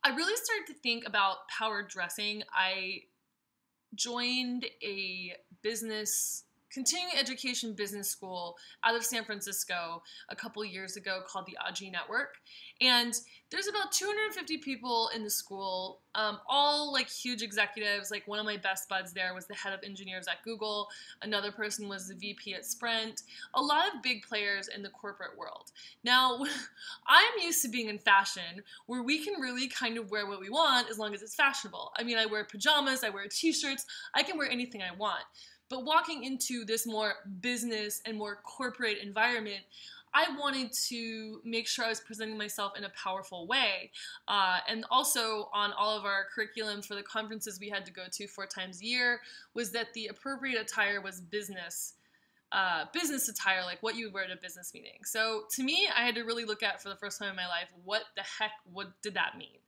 I really started to think about power dressing. I joined a continuing education business school out of San Francisco a couple years ago called the AG Network. And there's about 250 people in the school, all like huge executives. Like one of my best buds there was the head of engineers at Google. Another person was the VP at Sprint. A lot of big players in the corporate world. Now, I'm used to being in fashion where we can really kind of wear what we want as long as it's fashionable. I mean, I wear pajamas, I wear t-shirts, I can wear anything I want. But walking into this more business and more corporate environment, I wanted to make sure I was presenting myself in a powerful way. And also on all of our curriculum for the conferences we had to go to 4 times a year was that the appropriate attire was business attire, like what you would wear at a business meeting. So to me, I had to really look at for the first time in my life, what the heck did that mean?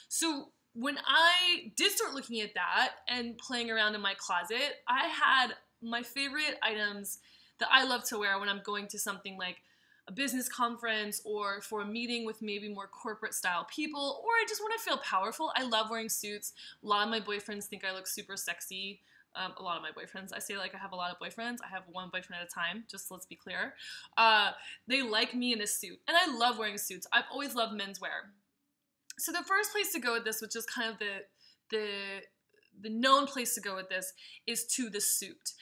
So when I did start looking at that and playing around in my closet, I had my favorite items that I love to wear when I'm going to something like a business conference or for a meeting with maybe more corporate style people, or I just want to feel powerful. I love wearing suits. A lot of my boyfriends think I look super sexy. A lot of my boyfriends. I say like I have a lot of boyfriends. I have one boyfriend at a time, just let's be clear. They like me in a suit, and I love wearing suits. I've always loved menswear. So the first place to go with this, which is kind of the known place to go with this, is to the suit.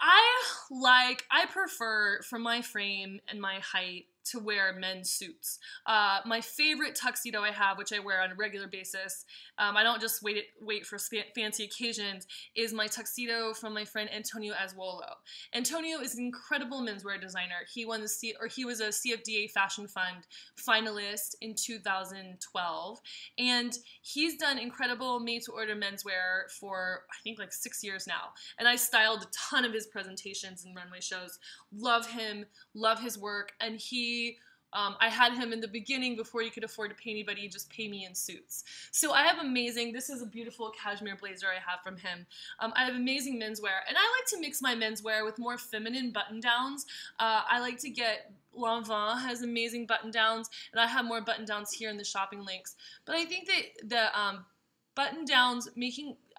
I prefer, for my frame and my height, to wear men's suits. My favorite tuxedo I have, which I wear on a regular basis, I don't just wait for fancy occasions, is my tuxedo from my friend Antonio Azuolo. Antonio is an incredible menswear designer. He was a CFDA Fashion Fund finalist in 2012, and he's done incredible made-to-order menswear for, I think, like 6 years now. And I styled a ton of his presentations and runway shows. Love him, love his work, and I had him in the beginning before you could afford to pay anybody, just pay me in suits. So I have this is a beautiful cashmere blazer I have from him. I have amazing menswear, and I like to mix my menswear with more feminine button-downs. I like to get, L'Envant has amazing button-downs, and I have more button-downs here in the shopping links. But I think that the button-downs,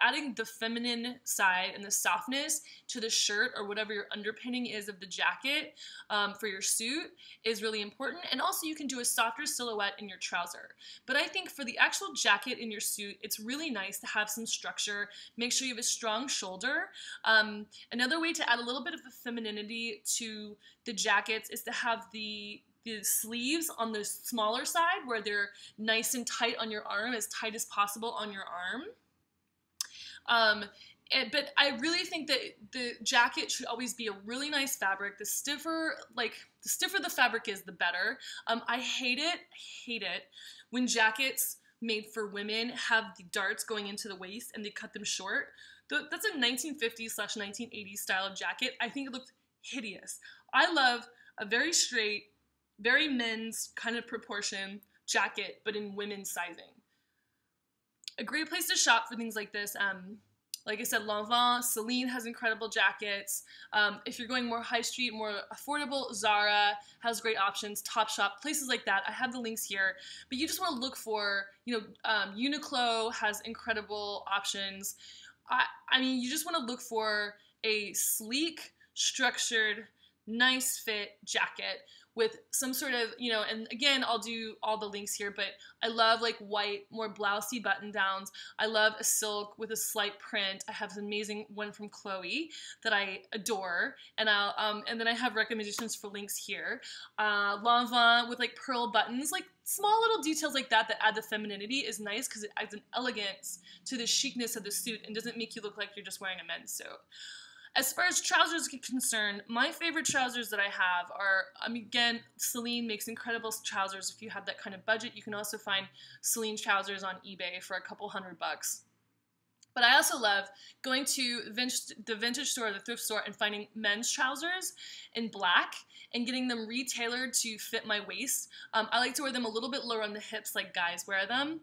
adding the feminine side and the softness to the shirt or whatever your underpinning is of the jacket for your suit is really important. And also you can do a softer silhouette in your trouser. But I think for the actual jacket in your suit, it's really nice to have some structure. Make sure you have a strong shoulder. Another way to add a little bit of the femininity to the jackets is to have the sleeves on the smaller side where they're nice and tight on your arm, as tight as possible on your arm. But I really think that the jacket should always be a really nice fabric. The stiffer the fabric is, the better. I hate it when jackets made for women have the darts going into the waist and they cut them short. That's a 1950s/1980s style of jacket. I think it looks hideous. I love a very straight, very men's kind of proportion jacket, but in women's sizing. A great place to shop for things like this. Like I said, L'Envant, Celine has incredible jackets. If you're going more high street, more affordable, Zara has great options. Topshop, places like that. I have the links here. But you just want to look for, Uniqlo has incredible options. I mean, you just want to look for a sleek, structured, nice fit jacket with some sort of, and again, I'll do all the links here, but I love like white, more blousey button downs. I love a silk with a slight print. I have an amazing one from Chloe that I adore, and and then I have recommendations for links here. L'Envant with like pearl buttons, like small little details like that add the femininity is nice because it adds an elegance to the chicness of the suit and doesn't make you look like you're just wearing a men's suit. As far as trousers are concerned, my favorite trousers that I have are, again, Celine makes incredible trousers if you have that kind of budget. You can also find Celine trousers on eBay for a couple $100. But I also love going to the vintage store, the thrift store, and finding men's trousers in black and getting them retailored to fit my waist. I like to wear them a little bit lower on the hips like guys wear them,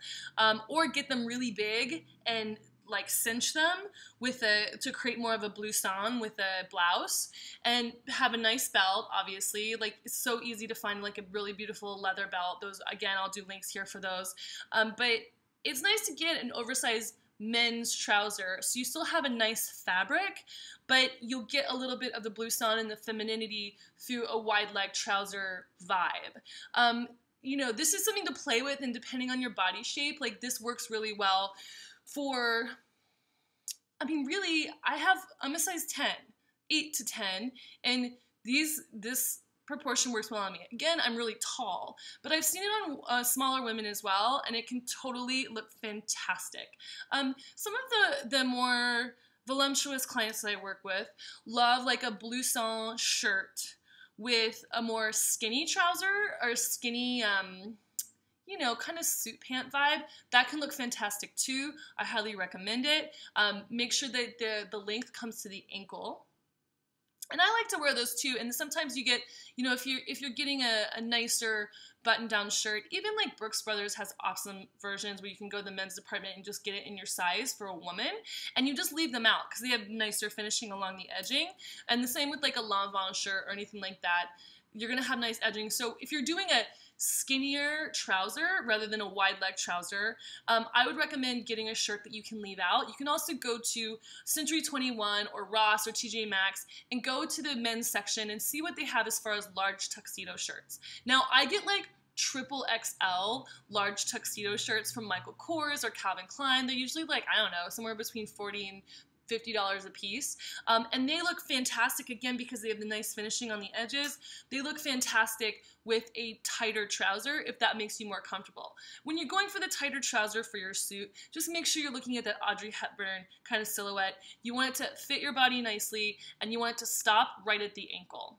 or get them really big and like cinch them with to create more of a blouson with a blouse, and have a nice belt. Obviously, like it's so easy to find like a really beautiful leather belt. Those, again, I'll do links here for those. But it's nice to get an oversized men's trouser, so you still have a nice fabric, but you'll get a little bit of the blouson and the femininity through a wide leg trouser vibe. You know, this is something to play with, and depending on your body shape, like this works really well for, I mean, really, I'm a size 10, 8 to 10, and this proportion works well on me. Again, I'm really tall, but I've seen it on smaller women as well, and it can totally look fantastic. Some of the more voluptuous clients that I work with love like a blouson shirt with a more skinny trouser or skinny, you know, kind of suit pant vibe. That can look fantastic too. I highly recommend it. Make sure that the length comes to the ankle. And I like to wear those too. And sometimes you get, you know, if you're getting a nicer button-down shirt, even like Brooks Brothers has awesome versions where you can go to the men's department and just get it in your size for a woman, and you just leave them out because they have nicer finishing along the edging. And the same with like a Lanvin shirt or anything like that. You're gonna have nice edging. So if you're doing a skinnier trouser rather than a wide leg trouser, I would recommend getting a shirt that you can leave out. You can also go to Century 21 or Ross or TJ Maxx and go to the men's section and see what they have as far as large tuxedo shirts. Now, I get like triple XL large tuxedo shirts from Michael Kors or Calvin Klein. They're usually like, I don't know, somewhere between $40 and $50 a piece, and they look fantastic again because they have the nice finishing on the edges. They look fantastic with a tighter trouser if that makes you more comfortable. When you're going for the tighter trouser for your suit, just make sure you're looking at that Audrey Hepburn kind of silhouette. You want it to fit your body nicely, and you want it to stop right at the ankle.